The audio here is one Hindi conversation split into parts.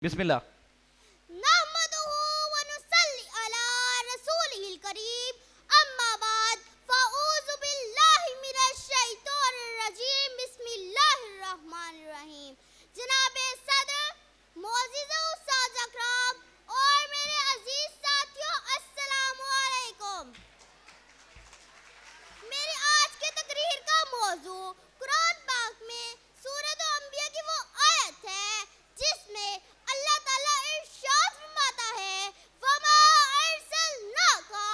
बिस्मिल्लाह। नहमदुहु व नुसल्ली अला रसूलिहिल करीम अम्मा बाद फ़अऊज़ु बिल्लाहि मिनश शैतानिर रजीम बिस्मिल्लाहिर रहमानिर रहीम। जनाब सदर, मोअज़्ज़िज़ उस्ताद अकराम और मेरे अजीज साथियों, अस्सलामु अलैकुम। मेरी आज की तकरीर का मौजू कुरान पाक में सूरत अंबिया की वो आयत है जिसमें अल्लाह ताला इरशाद फरमाता है, वमा अरसलनाका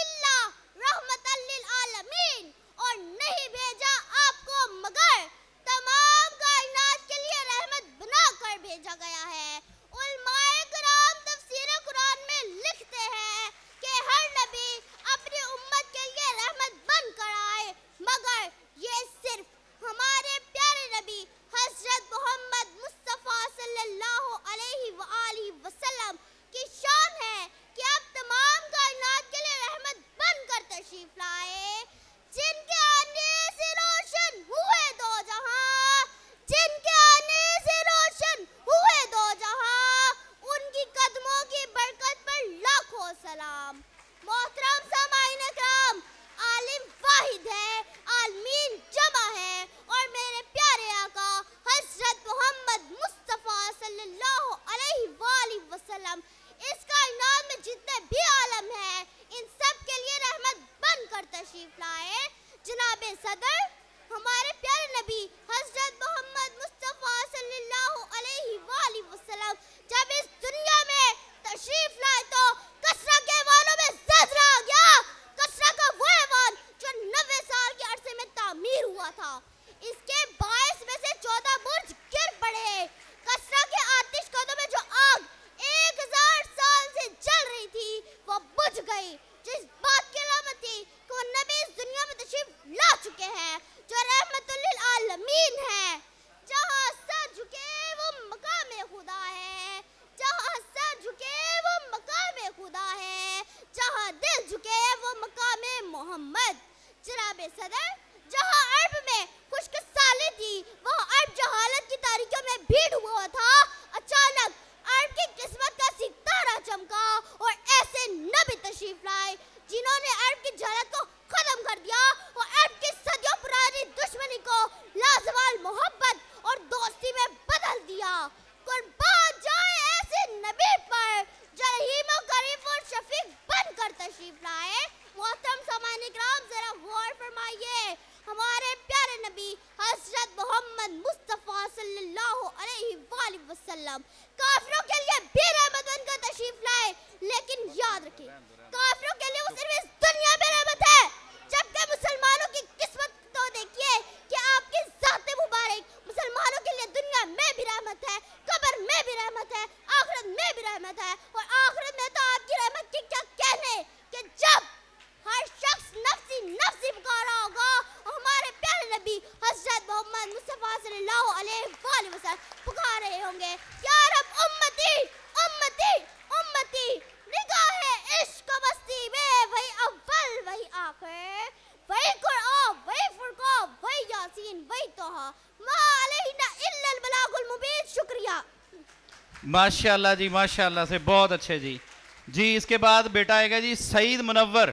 इल्ला रहमतल लिल आलमीन, और नहीं भेजा आपको मगर तमाम कायनात के लिए रहमत बनाकर भेजा गया है। उलमाए किराम तफसीर कुरान में लिखते हैं कि हर नबी अपनी उम्मत के लिए रहमत बनकर आए, मगर ये सिर्फ हमारे प्यारे नबी हज़रत मोहम्मद मुस्तफ़ा सल्लल्लाहु अलैहि वसल्लम की शान है कि आप तमाम कायनात के लिए रहमत बनकर तशरीफ लाए। जिनके आने से रोशन हुए दो जहां, जिनके आने से रोशन हुए दो जहां, उनकी कदमों की बरकत पर लाखों सलाम। मोहतरम सामाईन किराम, आलिम वाहिद है, आलमीन जमा है, और मेरे प्यारे आका हज़रत मोहम्मद मुस्तफ़ा सल्लल्लाहु अलैहि वसल्लम इस कायनात में जितने भी आलम हैं, इन सब के लिए रहमत बनकर तशरीफ लाए। जनाबे सदर, हमारे प्यारे नबी हज़रत मोहम्मद मुस्तफ़ा सल्लल्लाहु अलैहि वसल्लम जब इस दुनिया में तशरीफ लाए तो कसरा के वालों में ज़लज़ला आ गया। कसरा का वो ऐवान जो 90 साल के अरसे में तामीर हुआ था, इसके 22 में से 14 बुर्ज गिर पड़े। कसरा के आतिश कदों में जो आग 1000 साल से जल रही थी वो बुझ गई, जिस बात की अलामत थी कि वो नबी इस दुनिया में तशरीफ ला चुके हैं जो रहमतुल लिल आलमीन है। जहाँ सर झुके वो मकाम खुदा है, जहाँ सर झुके वो मकाम खुदा है, जहाँ दिल झुके वो मकाम मोहम्मद। जनाबे सदर, जहाँ अरब में खुश्क साली थी वहाँ अरब जहालत की तारीखों में भीड़ हुआ था। अचानक अरब की किस्मत का सितारा चमका और ऐसे नबी तशरीफ लाए जिन्होंने अरब की जहालत को खत्म कर दिया और अरब की सदियों पुरानी दुश्मनी को लाजवाल मोहब्बत और दोस्ती में बदल दिया। कुर्बान जाए ऐसे नबी पर जो रहीम और करीम और शफीक बनकर तशरीफ लाए। मोहतरम सामाईन किराम, जरा गौर फरमाइए, हमारे प्यारे नबी हज़रत मोहम्मद मुस्तफ़ा सल्लल्लाहु अलैहि वसल्लम काफिरों के लिए भी रहमत बनकर तशरीफ लाए, लेकिन याद रखें काफिरों के लिए वो सिर्फ इस दुनिया में रहमत है, जबकि मुसलमानों की किस्मत तो देखिए कि आपकी ज़ात मुबारक मुसलमानों के लिए दुनिया में भी रहमत है, कब्र में भी रहमत है, आखिरत में भी रहमत है। और आखिरत में तो आपकी रहमत की क्या कहने कि जब हर शख्स नफ्सी नफ्सी पुकार रहा होगा, हमारे प्यारे नबी हज़रत मोहम्मद मुस्तफ़ा सल्लल्लाहु अलैहि वसल्लम पुकार रहे होंगे, या रब उम्मती उम्मती उम्मती, निगाहे इश्क मस्ती में वही अव्वल वही आखिर, वही कुरान वही फुरकान वही यासीन वही तोहा, मा अलैना इल्लल बलागुल मुबीन। शुक्रिया। माशाल्लाह जी, माशाल्लाह से बहुत अच्छे जी। जी इसके बाद बेटा आएगा जी सईद मुनव्वर।